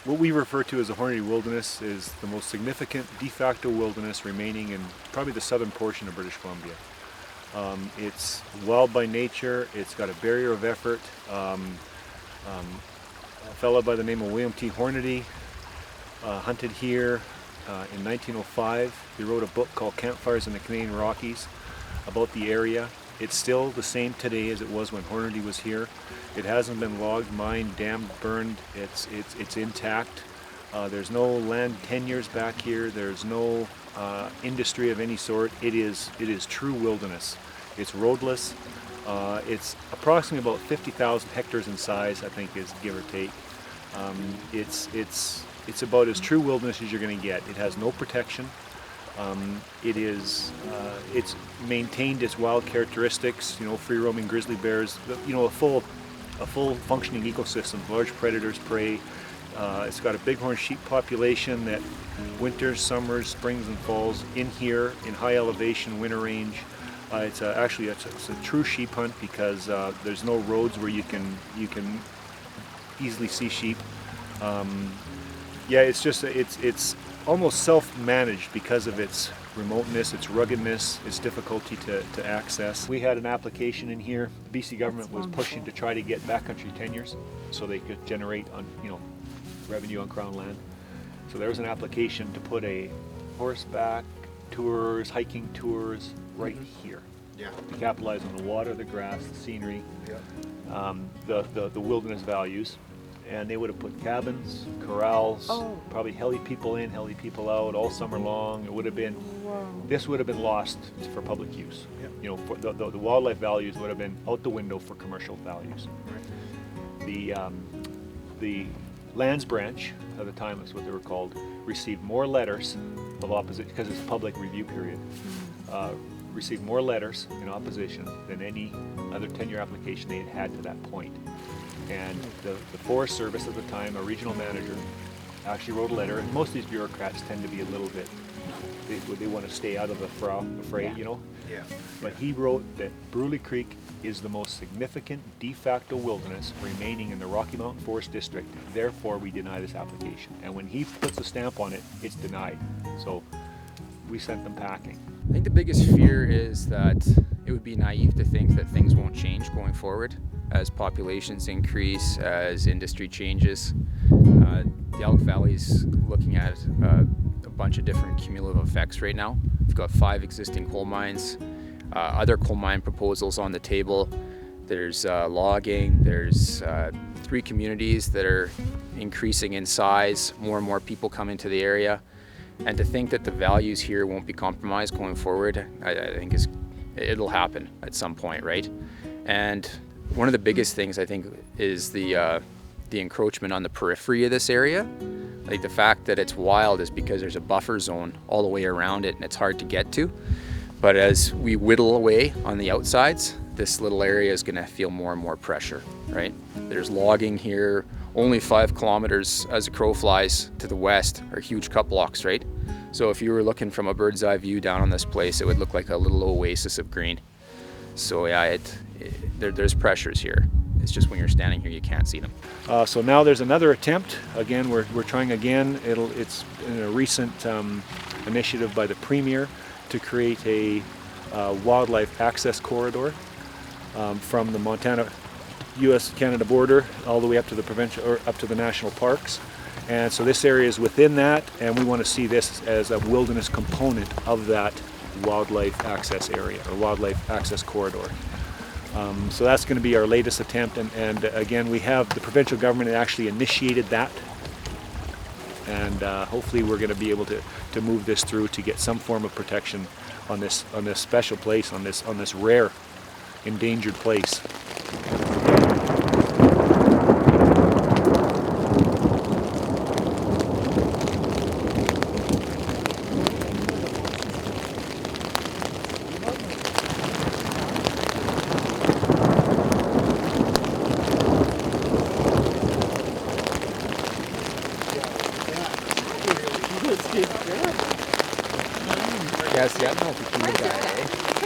what we refer to as the Hornaday Wilderness is the most significant de facto wilderness remaining in probably the southern portion of British Columbia. It's wild by nature, it's got a barrier of effort. A fellow by the name of William T. Hornaday hunted here in 1905. He wrote a book called Campfires in the Canadian Rockies about the area. It's still the same today as it was when Hornaday was here. It hasn't been logged, mined, dammed, burned. It's intact. There's no land tenures back here. There's no industry of any sort. It is true wilderness. It's roadless. It's approximately about 50,000 hectares in size, I think, is give or take. It's about as true wilderness as you're going to get. It has no protection. It's maintained its wild characteristics, free roaming grizzly bears, a full functioning ecosystem, large predators, prey. It's got a bighorn sheep population that winters, summers, springs and falls in here in high elevation, winter range. It's a true sheep hunt because there's no roads where you can easily see sheep. It's almost self-managed because of its remoteness, its ruggedness, its difficulty to access. We had an application in here. The BC government was pushing to try to get backcountry tenures so they could generate revenue on Crown land. So there was an application to put a horseback tours, hiking tours right here. Yeah. To capitalize on the water, the grass, the scenery, the wilderness values. And they would have put cabins, corrals, probably heli people in, heli people out all summer long. It would have been, this would have been lost for public use. Yep. For the wildlife values would have been out the window for commercial values. Right. The lands branch, at the time that's what they were called, received more letters of opposition, because it's a public review period, received more letters in opposition than any other tenure application they had had to that point. And the Forest Service at the time, a regional manager, actually wrote a letter, and most of these bureaucrats tend to be a little bit, they want to stay out of the fray, Yeah. But he wrote that Bruley Creek is the most significant de facto wilderness remaining in the Rocky Mountain Forest District, therefore we deny this application. And when he puts a stamp on it, it's denied. So we sent them packing. I think the biggest fear is that it would be naive to think that things won't change going forward as populations increase, as industry changes. The Elk Valley's looking at a bunch of different cumulative effects right now. We've got 5 existing coal mines, other coal mine proposals on the table. There's logging, there's 3 communities that are increasing in size, more and more people come into the area. And to think that the values here won't be compromised going forward, I think it'll happen at some point, right? And one of the biggest things I think is the encroachment on the periphery of this area. Like the fact that it's wild is because there's a buffer zone all the way around it and it's hard to get to. But as we whittle away on the outsides, this little area is going to feel more and more pressure, right? There's logging here. Only 5 kilometers as a crow flies to the west are huge cut blocks, right? So if you were looking from a bird's eye view down on this place, it would look like a little oasis of green. So yeah, there's pressures here. It's just when you're standing here, you can't see them. So now there's another attempt. Again, we're trying again. It's in a recent initiative by the Premier to create a wildlife access corridor from the Montana U.S.-Canada border all the way up to the provincial or up to the national parks. And so this area is within that, and we want to see this as a wilderness component of that wildlife access area or wildlife access corridor. So that's going to be our latest attempt, and again, we have the provincial government actually initiated that, and hopefully we're going to be able to move this through to get some form of protection on this special place, on this rare endangered place. Yes, yeah, no, bikini guy, eh?